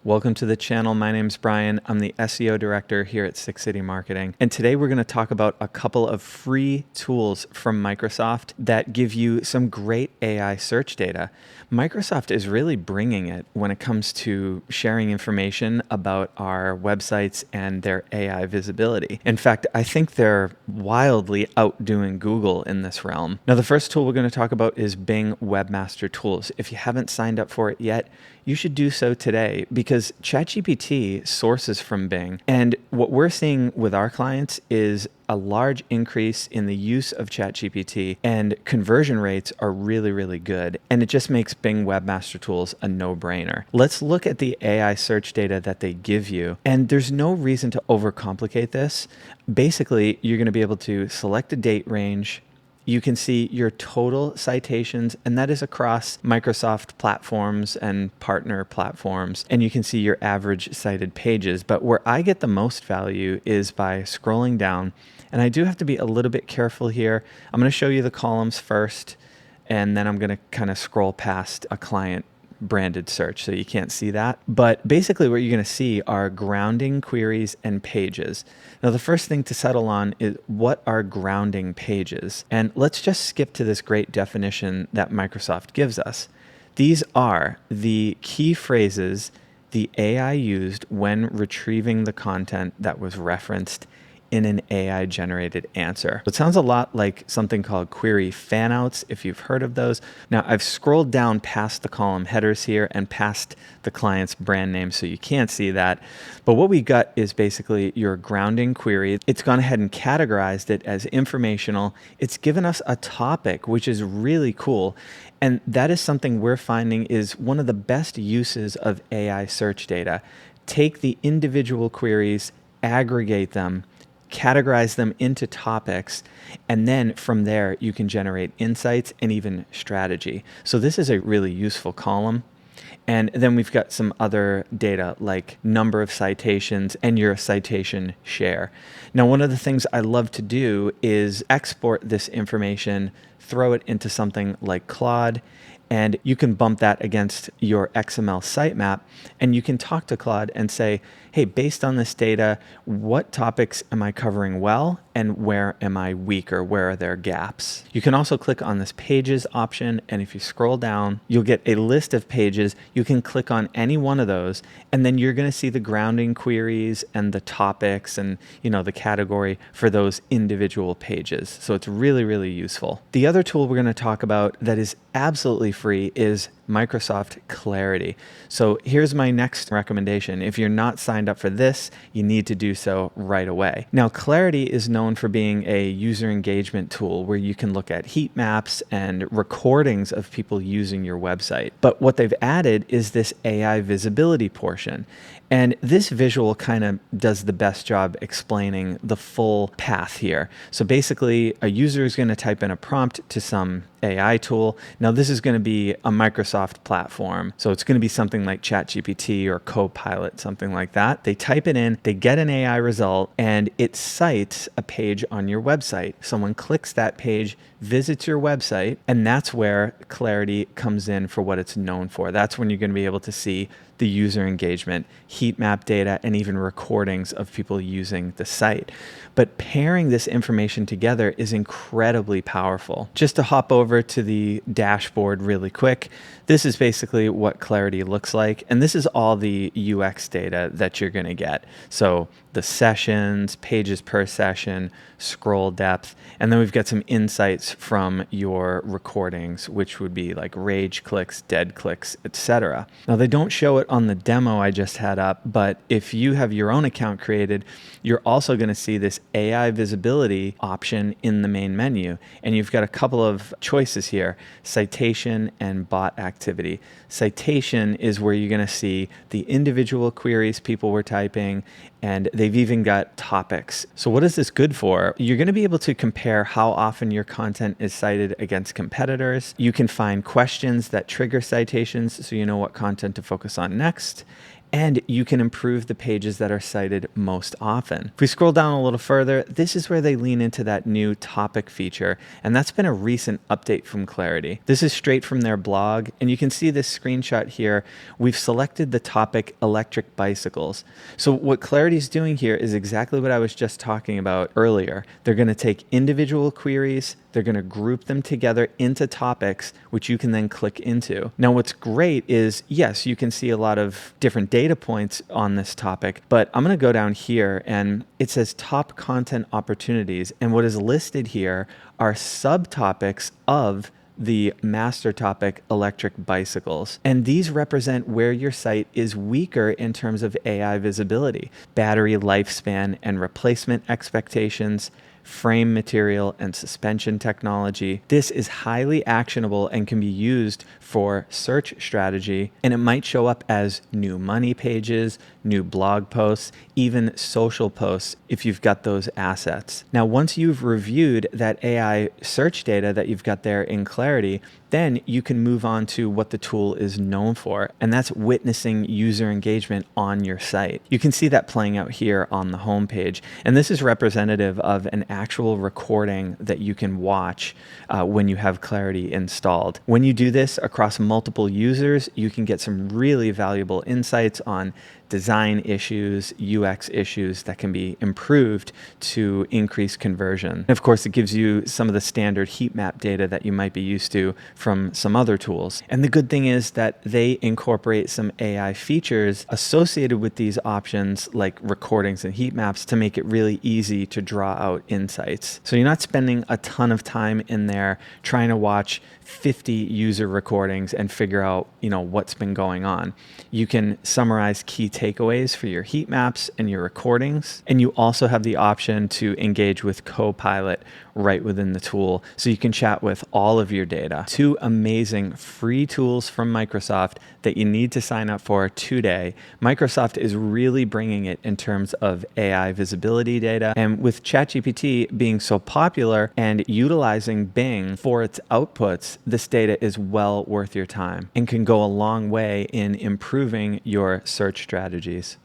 Welcome to the channel. My name's Brian. I'm the SEO Director here at Six City Marketing. And today we're going to talk about a couple of free tools from Microsoft that give you some great AI search data. Microsoft is really bringing it when it comes to sharing information about our websites and their AI visibility. In fact, I think they're wildly outdoing Google in this realm. Now, the first tool we're going to talk about is Bing Webmaster Tools. If you haven't signed up for it yet, you should do so today because ChatGPT sources from Bing. And what we're seeing with our clients is a large increase in the use of ChatGPT, and conversion rates are really, really good. And it just makes Bing Webmaster Tools a no-brainer. Let's look at the AI search data that they give you. And there's no reason to overcomplicate this. Basically, you're going to be able to select a date range. You can see your total citations, and that is across Microsoft platforms and partner platforms. And you can see your average cited pages. But where I get the most value is by scrolling down. And I do have to be a little bit careful here. I'm going to show you the columns first, and then I'm going to kind of scroll past a client branded search so you can't see that. But basically what you're going to see are grounding queries and pages. Now, the first thing to settle on is what are grounding pages? And let's just skip to this great definition that Microsoft gives us. These are the key phrases the AI used when retrieving the content that was referenced in an AI generated answer. It sounds a lot like something called query fanouts, if you've heard of those. Now, I've scrolled down past the column headers here and past the client's brand name, so you can't see that. But what we got is basically your grounding query. It's gone ahead and categorized it as informational. It's given us a topic, which is really cool. And that is something we're finding is one of the best uses of AI search data. Take the individual queries, aggregate them, categorize them into topics, and then from there you can generate insights and even strategy. So this is a really useful column. And then we've got some other data like number of citations and your citation share. Now, one of the things I love to do is export this information, throw it into something like Claude, and you can bump that against your XML sitemap, and you can talk to Claude and say, hey, based on this data, what topics am I covering well and where am I weak or where are there gaps? You can also click on this pages option, and if you scroll down, you'll get a list of pages. You can click on any one of those, and then you're going to see the grounding queries and the topics and the category for those individual pages. So it's really, really useful. The other tool we're going to talk about that is absolutely free is Microsoft Clarity. So here's my next recommendation. If you're not signed up for this, you need to do so right away. Now, Clarity is known for being a user engagement tool where you can look at heat maps and recordings of people using your website. But what they've added is this AI visibility portion. And this visual kind of does the best job explaining the full path here. So basically, a user is going to type in a prompt to some AI tool. Now, this is going to be a Microsoft platform. So it's going to be something like ChatGPT or Copilot, something like that. They type it in, they get an AI result, and it cites a page on your website. Someone clicks that page, visits your website, and that's where Clarity comes in for what it's known for. That's when you're going to be able to see the user engagement, heat map data, and even recordings of people using the site. But pairing this information together is incredibly powerful. Just to hop over to the dashboard really quick, this is basically what Clarity looks like. And this is all the UX data that you're going to get. So the sessions, pages per session, scroll depth, and then we've got some insights from your recordings, which would be like rage clicks, dead clicks, etc. Now, they don't show it on the demo I just had up, but if you have your own account created, you're also going to see this AI visibility option in the main menu. And you've got a couple of choices here, citation and bot activity. Citation is where you're going to see the individual queries people were typing, and they've even got topics. So what is this good for? You're going to be able to compare how often your content is cited against competitors. You can find questions that trigger citations so you know what content to focus on next. and you can improve the pages that are cited most often. If we scroll down a little further, this is where they lean into that new topic feature, and that's been a recent update from Clarity. This is straight from their blog, and you can see this screenshot here. We've selected the topic electric bicycles. So what Clarity's doing here is exactly what I was just talking about earlier. They're going to take individual queries, they're going to group them together into topics, which you can then click into. Now, what's great is, yes, you can see a lot of different data points on this topic, but I'm going to go down here and it says top content opportunities. And what is listed here are subtopics of the master topic, electric bicycles. And these represent where your site is weaker in terms of AI visibility, battery lifespan and replacement expectations, frame material and suspension technology. This is highly actionable and can be used for search strategy, and it might show up as new money pages, new blog posts, even social posts if you've got those assets. Now, once you've reviewed that AI search data that you've got there in Clarity, then you can move on to what the tool is known for, and that's witnessing user engagement on your site. You can see that playing out here on the home page, and this is representative of an actual recording that you can watch when you have Clarity installed. When you do this across multiple users, you can get some really valuable insights on design issues, UX issues that can be improved to increase conversion. And of course, it gives you some of the standard heat map data that you might be used to from some other tools. And the good thing is that they incorporate some AI features associated with these options like recordings and heat maps to make it really easy to draw out insights. So you're not spending a ton of time in there trying to watch 50 user recordings and figure out, what's been going on. You can summarize key takeaways for your heat maps and your recordings. And you also have the option to engage with Copilot right within the tool, so you can chat with all of your data. Two amazing free tools from Microsoft that you need to sign up for today. Microsoft is really bringing it in terms of AI visibility data. And with ChatGPT being so popular and utilizing Bing for its outputs, this data is well worth your time and can go a long way in improving your search strategies.